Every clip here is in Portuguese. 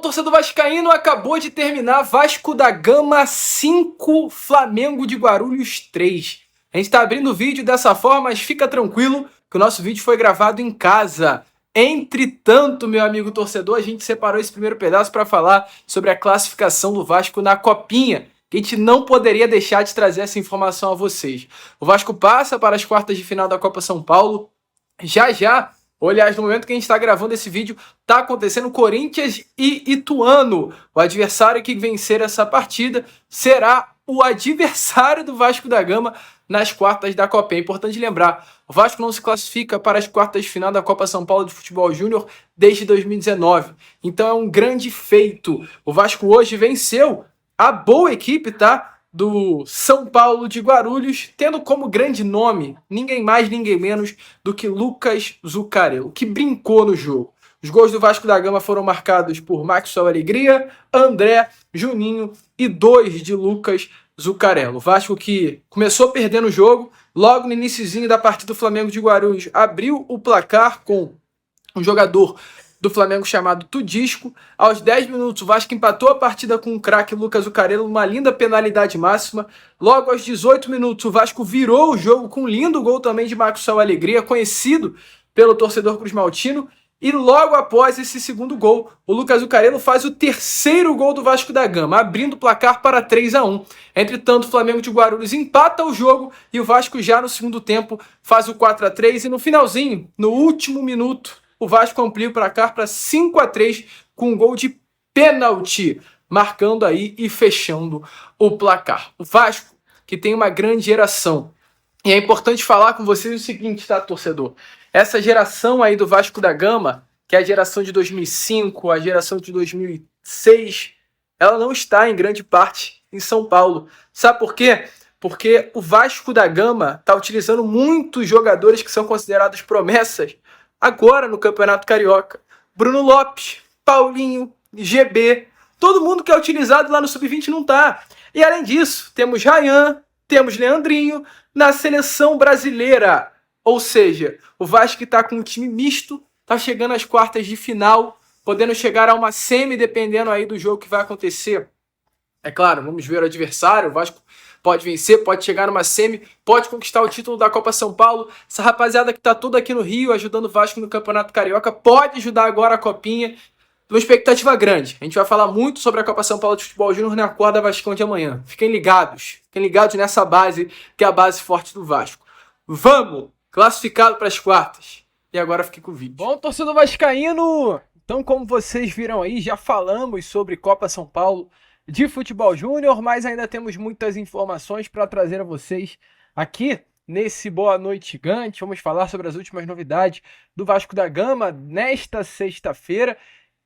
Torcedor vascaíno, acabou de terminar Vasco da Gama 5, Flamengo de Guarulhos 3. A gente está abrindo o vídeo dessa forma, mas fica tranquilo que o nosso vídeo foi gravado em casa. Entretanto, meu amigo torcedor, a gente separou esse primeiro pedaço para falar sobre a classificação do Vasco na Copinha. A gente não poderia deixar de trazer essa informação a vocês. O Vasco passa para as quartas de final da Copa São Paulo. Já. Aliás, no momento que a gente está gravando esse vídeo, está acontecendo Corinthians e Ituano. O adversário que vencer essa partida será o adversário do Vasco da Gama nas quartas da Copa. É importante lembrar, o Vasco não se classifica para as quartas de final da Copa São Paulo de Futebol Júnior desde 2019. Então é um grande feito. O Vasco hoje venceu a boa equipe, tá? Do São Paulo de Guarulhos, tendo como grande nome ninguém mais, ninguém menos do que Lucas Zuccarello, que brincou no jogo. Os gols do Vasco da Gama foram marcados por Maxwell Alegria, André, Juninho e 2 de Lucas Zuccarello. O Vasco que começou perdendo o jogo, logo no iniciozinho da partida do Flamengo de Guarulhos, abriu o placar com um jogador do Flamengo chamado Tudisco. Aos 10 minutos, o Vasco empatou a partida com o craque Lucas Zuccarello, uma linda penalidade máxima. Logo aos 18 minutos, o Vasco virou o jogo com um lindo gol também de Maxwell Alegria, conhecido pelo torcedor cruzmaltino. E logo após esse segundo gol, o Lucas Zuccarello faz o terceiro gol do Vasco da Gama, abrindo o placar para 3-1. Entretanto, o Flamengo de Guarulhos empata o jogo e o Vasco já no segundo tempo faz o 4-3. E no finalzinho, no último minuto, o Vasco amplia o placar para 5-3 com um gol de pênalti, marcando aí e fechando o placar. O Vasco, que tem uma grande geração. E é importante falar com vocês o seguinte, tá, torcedor? Essa geração aí do Vasco da Gama, que é a geração de 2005, a geração de 2006, ela não está em grande parte em São Paulo. Sabe por quê? Porque o Vasco da Gama está utilizando muitos jogadores que são considerados promessas agora no Campeonato Carioca. Bruno Lopes, Paulinho, GB, todo mundo que é utilizado lá no Sub-20 não tá. E além disso, temos Ryan, temos Leandrinho na seleção brasileira. Ou seja, o Vasco está com um time misto, está chegando às quartas de final, podendo chegar a uma semi, dependendo aí do jogo que vai acontecer. É claro, vamos ver o adversário, o Vasco pode vencer, pode chegar numa semi, pode conquistar o título da Copa São Paulo. Essa rapaziada que tá toda aqui no Rio, ajudando o Vasco no Campeonato Carioca, pode ajudar agora a Copinha. Uma expectativa grande. A gente vai falar muito sobre a Copa São Paulo de Futebol Júnior na Acorda Vascão de amanhã. Fiquem ligados nessa base, que é a base forte do Vasco. Vamos! Classificado para as quartas. E agora fiquei com o vídeo. Bom, torcedor vascaíno, então como vocês viram aí, já falamos sobre Copa São Paulo de Futebol Júnior, mas ainda temos muitas informações para trazer a vocês aqui nesse Boa Noite Gigante. Vamos falar sobre as últimas novidades do Vasco da Gama nesta sexta-feira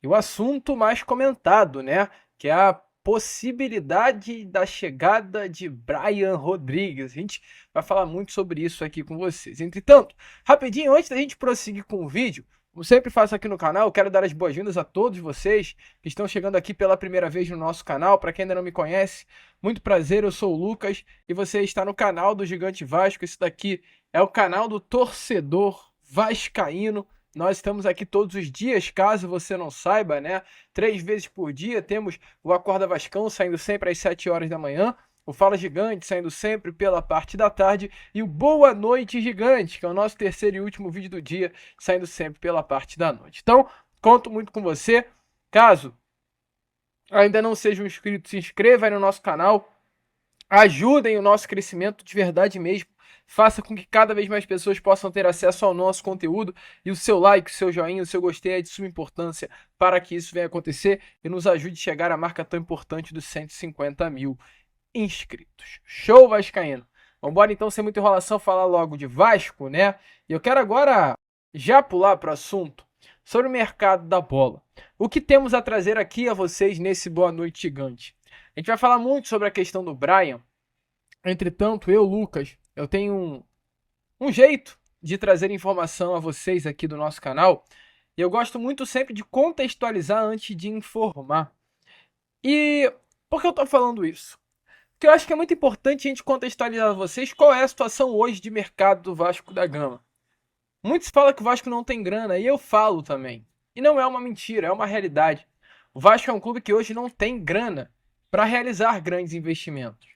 e o assunto mais comentado, né, que é a possibilidade da chegada de Brian Rodrigues. A gente vai falar muito sobre isso aqui com vocês. Entretanto, rapidinho, antes da gente prosseguir com o vídeo, como sempre faço aqui no canal, eu quero dar as boas-vindas a todos vocês que estão chegando aqui pela primeira vez no nosso canal. Para quem ainda não me conhece, muito prazer, eu sou o Lucas e você está no canal do Gigante Vasco. Esse daqui é o canal do torcedor vascaíno. Nós estamos aqui todos os dias, caso você não saiba, né? 3 vezes por dia temos o Acorda Vascão saindo sempre às 7 horas da manhã. O Fala Gigante saindo sempre pela parte da tarde e o Boa Noite Gigante, que é o nosso terceiro e último vídeo do dia, saindo sempre pela parte da noite. Então, conto muito com você. Caso ainda não seja um inscrito, se inscreva aí no nosso canal. Ajudem o nosso crescimento de verdade mesmo. Faça com que cada vez mais pessoas possam ter acesso ao nosso conteúdo e o seu like, o seu joinha, o seu gostei é de suma importância para que isso venha acontecer e nos ajude a chegar à marca tão importante dos 150 mil inscritos. Show, vascaíno! Vambora então, sem muita enrolação, falar logo de Vasco, né? E eu quero agora já pular para o assunto sobre o mercado da bola. O que temos a trazer aqui a vocês nesse Boa Noite Gigante? A gente vai falar muito sobre a questão do Brian. Entretanto, eu, Lucas, eu tenho um jeito de trazer informação a vocês aqui do nosso canal. E eu gosto muito sempre de contextualizar antes de informar. E por que eu estou falando isso? Porque eu acho que é muito importante a gente contextualizar a vocês qual é a situação hoje de mercado do Vasco da Gama. Muitos falam que o Vasco não tem grana, e eu falo também. E não é uma mentira, é uma realidade. O Vasco é um clube que hoje não tem grana para realizar grandes investimentos.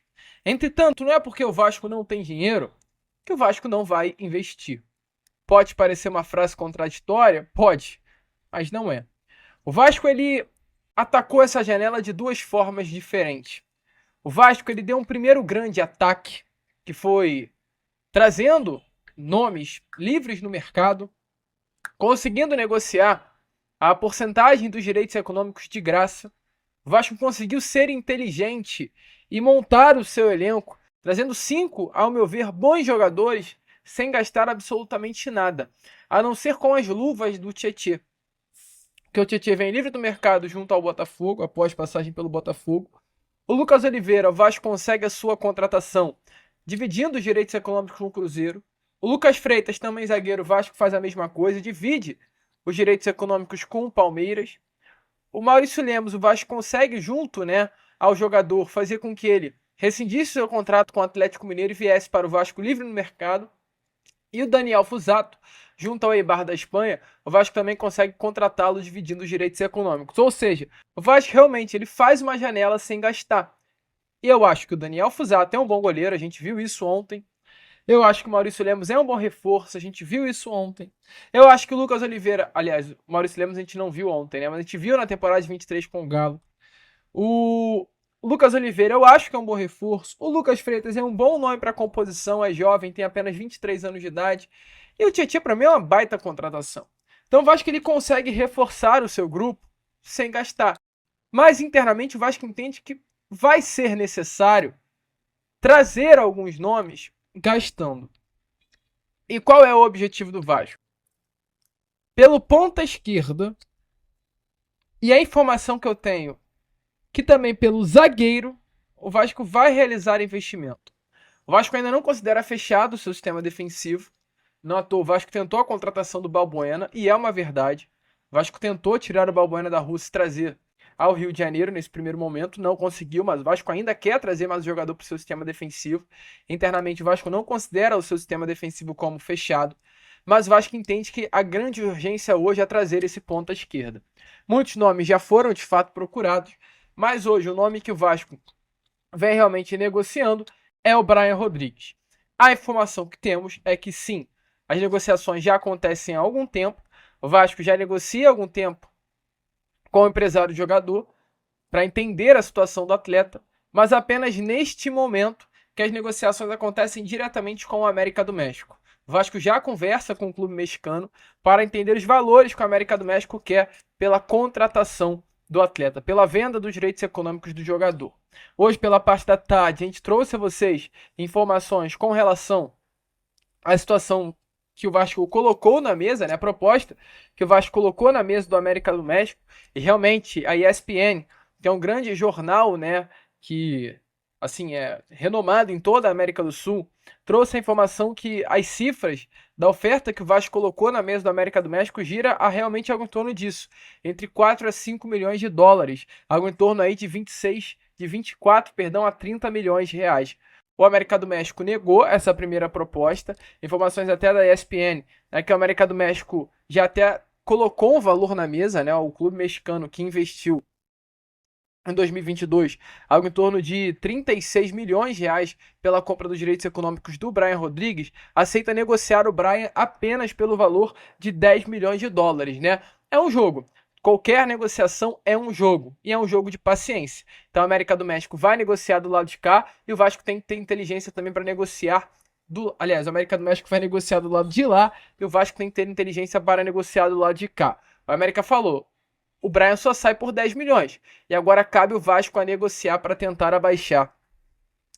Entretanto, não é porque o Vasco não tem dinheiro que o Vasco não vai investir. Pode parecer uma frase contraditória? Pode, mas não é. O Vasco ele atacou essa janela de duas formas diferentes. O Vasco ele deu um primeiro grande ataque, que foi trazendo nomes livres no mercado, conseguindo negociar a porcentagem dos direitos econômicos de graça. O Vasco conseguiu ser inteligente e montar o seu elenco, trazendo 5, ao meu ver, bons jogadores, sem gastar absolutamente nada, a não ser com as luvas do Tietê. Que o Tietê vem livre do mercado junto ao Botafogo, após passagem pelo Botafogo. O Lucas Oliveira, o Vasco consegue a sua contratação, dividindo os direitos econômicos com o Cruzeiro. O Lucas Freitas, também zagueiro, o Vasco faz a mesma coisa, divide os direitos econômicos com o Palmeiras. O Maurício Lemos, o Vasco consegue, junto, né, ao jogador, fazer com que ele rescindisse seu contrato com o Atlético Mineiro e viesse para o Vasco livre no mercado. E o Daniel Fusato, junto ao Eibar da Espanha, o Vasco também consegue contratá-lo dividindo os direitos econômicos. Ou seja, o Vasco realmente ele faz uma janela sem gastar. E eu acho que o Daniel Fusato é um bom goleiro, a gente viu isso ontem. Eu acho que o Maurício Lemos é um bom reforço, a gente viu isso ontem. Eu acho que o Lucas Oliveira, aliás, o Maurício Lemos a gente não viu ontem, né? Mas a gente viu na temporada de 23 com o Galo. O Lucas Oliveira eu acho que é um bom reforço. O Lucas Freitas é um bom nome para composição, é jovem, tem apenas 23 anos de idade. E o Tietchan para mim é uma baita contratação. Então o Vasco ele consegue reforçar o seu grupo sem gastar. Mas internamente o Vasco entende que vai ser necessário trazer alguns nomes gastando. E qual é o objetivo do Vasco? Pelo ponta esquerda, e a informação que eu tenho, que também pelo zagueiro, o Vasco vai realizar investimento. O Vasco ainda não considera fechado o seu sistema defensivo. Não à toa, o Vasco tentou a contratação do Balbuena, e é uma verdade. O Vasco tentou tirar o Balbuena da Rússia e trazer ao Rio de Janeiro nesse primeiro momento, não conseguiu, mas o Vasco ainda quer trazer mais jogador para o seu sistema defensivo. Internamente, o Vasco não considera o seu sistema defensivo como fechado, mas o Vasco entende que a grande urgência hoje é trazer esse ponta esquerda. Muitos nomes já foram de fato procurados, mas hoje o nome que o Vasco vem realmente negociando é o Brian Rodrigues. A informação que temos é que sim, as negociações já acontecem há algum tempo, o Vasco já negocia há algum tempo com o empresário do jogador para entender a situação do atleta, mas apenas neste momento que as negociações acontecem diretamente com o América do México. O Vasco já conversa com o clube mexicano para entender os valores que o América do México quer pela contratação do atleta, pela venda dos direitos econômicos do jogador. Hoje, pela parte da tarde, a gente trouxe a vocês informações com relação à situação que o Vasco colocou na mesa, né, a proposta que o Vasco colocou na mesa do América do México, e realmente a ESPN, que é um grande jornal, né, que assim é renomado em toda a América do Sul, trouxe a informação que as cifras da oferta que o Vasco colocou na mesa do América do México gira a realmente algo em torno disso, entre 4 a 5 milhões de dólares, algo em torno aí de 24, a 30 milhões de reais. O América do México negou essa primeira proposta. Informações até da ESPN é que o América do México já até colocou um valor na mesa, né? O clube mexicano que investiu em 2022 algo em torno de 36 milhões de reais pela compra dos direitos econômicos do Brian Rodrigues, aceita negociar o Brian apenas pelo valor de 10 milhões de dólares, né? É um jogo. Qualquer negociação é um jogo, e é um jogo de paciência. Então a América do México vai negociar do lado de cá, e o Vasco tem que ter inteligência também para negociar aliás, a América do México vai negociar do lado de lá, e o Vasco tem que ter inteligência para negociar do lado de cá. A América falou, o Brian só sai por 10 milhões, e agora cabe o Vasco a negociar para tentar abaixar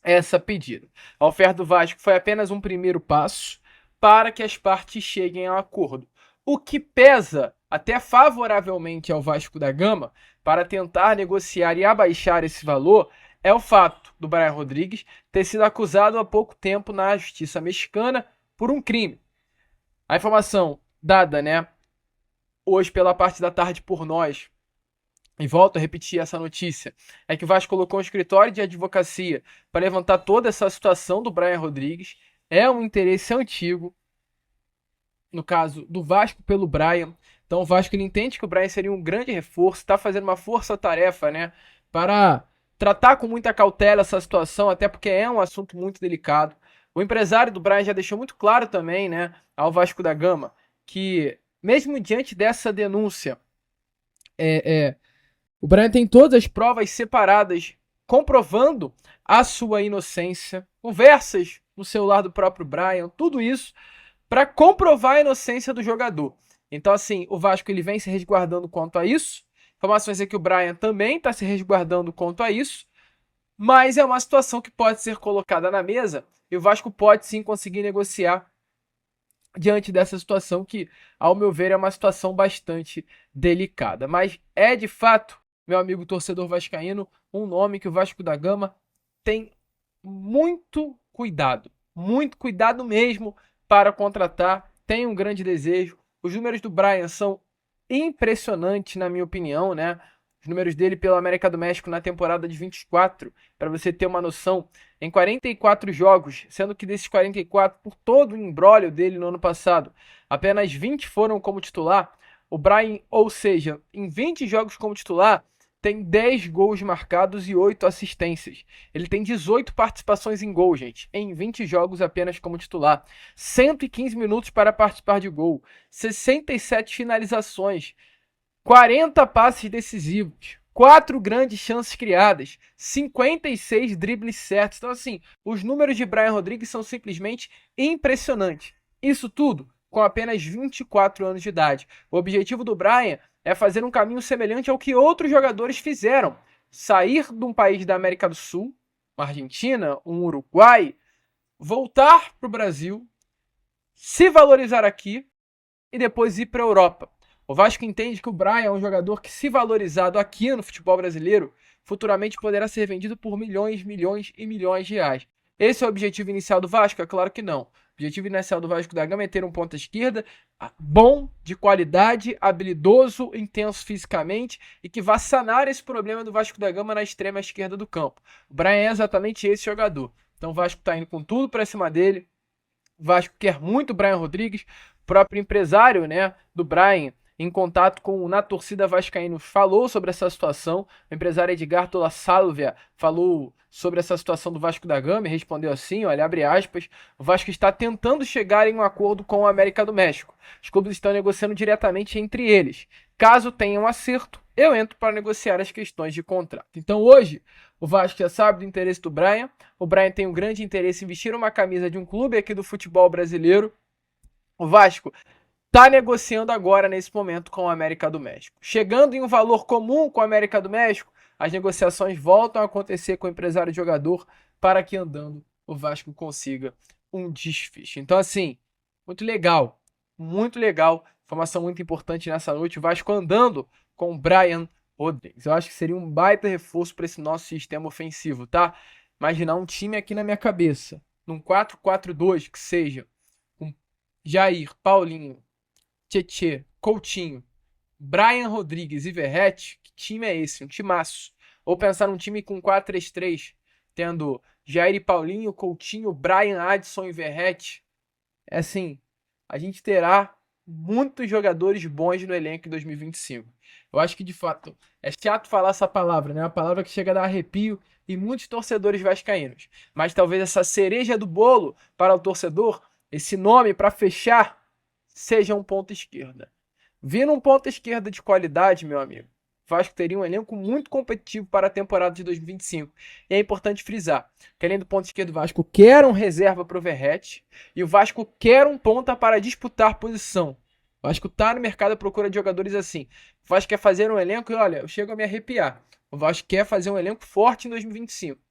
essa pedida. A oferta do Vasco foi apenas um primeiro passo para que as partes cheguem a um acordo. O que pesa até favoravelmente ao Vasco da Gama para tentar negociar e abaixar esse valor é o fato do Brian Rodrigues ter sido acusado há pouco tempo na justiça mexicana por um crime. A informação dada, né, hoje pela parte da tarde por nós, e volto a repetir essa notícia, é que o Vasco colocou um escritório de advocacia para levantar toda essa situação do Brian Rodrigues. É um interesse antigo, no caso do Vasco pelo Brian, Então o Vasco ele entende que o Brian seria um grande reforço, está fazendo uma força-tarefa, né, para tratar com muita cautela essa situação, até porque é um assunto muito delicado. O empresário do Brian já deixou muito claro também, né, ao Vasco da Gama, que mesmo diante dessa denúncia, o Brian tem todas as provas separadas comprovando a sua inocência, conversas no celular do próprio Brian, tudo isso para comprovar a inocência do jogador. Então, assim, o Vasco ele vem se resguardando quanto a isso. Informações é que o Brian também está se resguardando quanto a isso. Mas é uma situação que pode ser colocada na mesa e o Vasco pode sim conseguir negociar diante dessa situação que, ao meu ver, é uma situação bastante delicada. Mas é de fato, meu amigo torcedor vascaíno, um nome que o Vasco da Gama tem muito cuidado mesmo para contratar, tem um grande desejo. Os números do Brian são impressionantes, na minha opinião, né? Os números dele pelo América do México na temporada de 24, para você ter uma noção, em 44 jogos, sendo que desses 44, por todo o imbróglio dele no ano passado, apenas 20 foram como titular. O Brian, ou seja, em 20 jogos como titular, tem 10 gols marcados e 8 assistências. Ele tem 18 participações em gol, gente, em 20 jogos apenas como titular. 115 minutos para participar de gol, 67 finalizações, 40 passes decisivos, 4 grandes chances criadas, 56 dribles certos. Então, assim, os números de Brian Rodrigues são simplesmente impressionantes. Isso tudo com apenas 24 anos de idade. O objetivo do Brian é fazer um caminho semelhante ao que outros jogadores fizeram. Sair de um país da América do Sul, uma Argentina, um Uruguai, voltar para o Brasil, se valorizar aqui e depois ir para a Europa. O Vasco entende que o Brian é um jogador que, se valorizado aqui no futebol brasileiro, futuramente poderá ser vendido por milhões de reais. Esse é o objetivo inicial do Vasco? É claro que não. O objetivo inicial do Vasco da Gama é ter um ponta esquerda bom, de qualidade, habilidoso, intenso fisicamente e que vá sanar esse problema do Vasco da Gama na extrema esquerda do campo. O Brian é exatamente esse jogador. Então o Vasco está indo com tudo para cima dele. O Vasco quer muito o Brian Rodrigues. O próprio empresário, né, do Brian, em contato com Na Torcida Vascaíno, falou sobre essa situação. O empresário Edgar Tola Sálvia falou sobre essa situação do Vasco da Gama e respondeu assim, olha, abre aspas, o Vasco está tentando chegar em um acordo com o América do México. Os clubes estão negociando diretamente entre eles. Caso tenha um acerto, eu entro para negociar as questões de contrato. Então hoje, o Vasco já sabe do interesse do Brian. O Brian tem um grande interesse em vestir uma camisa de um clube aqui do futebol brasileiro. O Vasco está negociando agora, nesse momento, com o América do México. Chegando em um valor comum com o América do México, as negociações voltam a acontecer com o empresário e jogador para que, andando, o Vasco consiga um desfecho. Então, assim, muito legal. Muito legal. Informação muito importante nessa noite. O Vasco andando com o Brian Rodrigues. Eu acho que seria um baita reforço para esse nosso sistema ofensivo, tá? Imaginar um time aqui na minha cabeça, num 4-4-2, que seja com Jair, Paulinho, Tietê, Coutinho, Brian Rodrigues e Verratti, que time é esse? Um timaço. Ou pensar num time com 4-3-3, tendo Jair e Paulinho, Coutinho, Brian, Adson e Verratti. É assim, a gente terá muitos jogadores bons no elenco em 2025. Eu acho que, de fato, é chato falar essa palavra, né? Uma palavra que chega a dar arrepio em muitos torcedores vascaínos. Mas talvez essa cereja do bolo para o torcedor, esse nome para fechar, seja um ponta esquerda. Vindo um ponta esquerda de qualidade, meu amigo, o Vasco teria um elenco muito competitivo para a temporada de 2025. E é importante frisar que, além do ponta esquerdo, o Vasco quer um reserva para o Verratti e o Vasco quer um ponta para disputar posição. O Vasco está no mercado à procura de jogadores assim. O Vasco quer fazer um elenco e, olha, eu chego a me arrepiar. O Vasco quer fazer um elenco forte em 2025.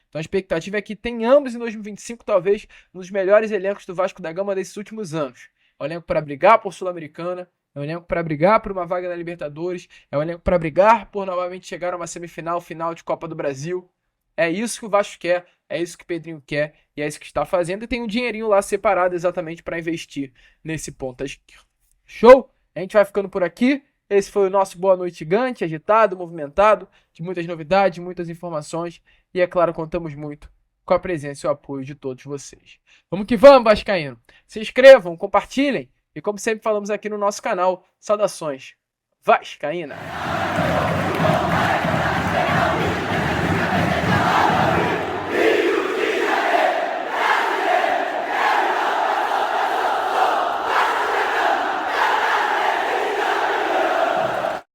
Então a expectativa é que tenhamos em 2025 talvez um dos melhores elencos do Vasco da Gama desses últimos anos. É um elenco para brigar por Sul-Americana, é um elenco para brigar por uma vaga na Libertadores, é um elenco para brigar por novamente chegar a uma semifinal, final de Copa do Brasil. É isso que o Vasco quer, é isso que o Pedrinho quer e é isso que está fazendo. E tem um dinheirinho lá separado exatamente para investir nesse ponta esquerda. Show? A gente vai ficando por aqui. Esse foi o nosso Boa Noite Gigante, agitado, movimentado, de muitas novidades, muitas informações. E é claro, contamos muito com a presença e o apoio de todos vocês. Vamos que vamos, vascaíno. Se inscrevam, compartilhem E como sempre falamos aqui no nosso canal, saudações vascaína!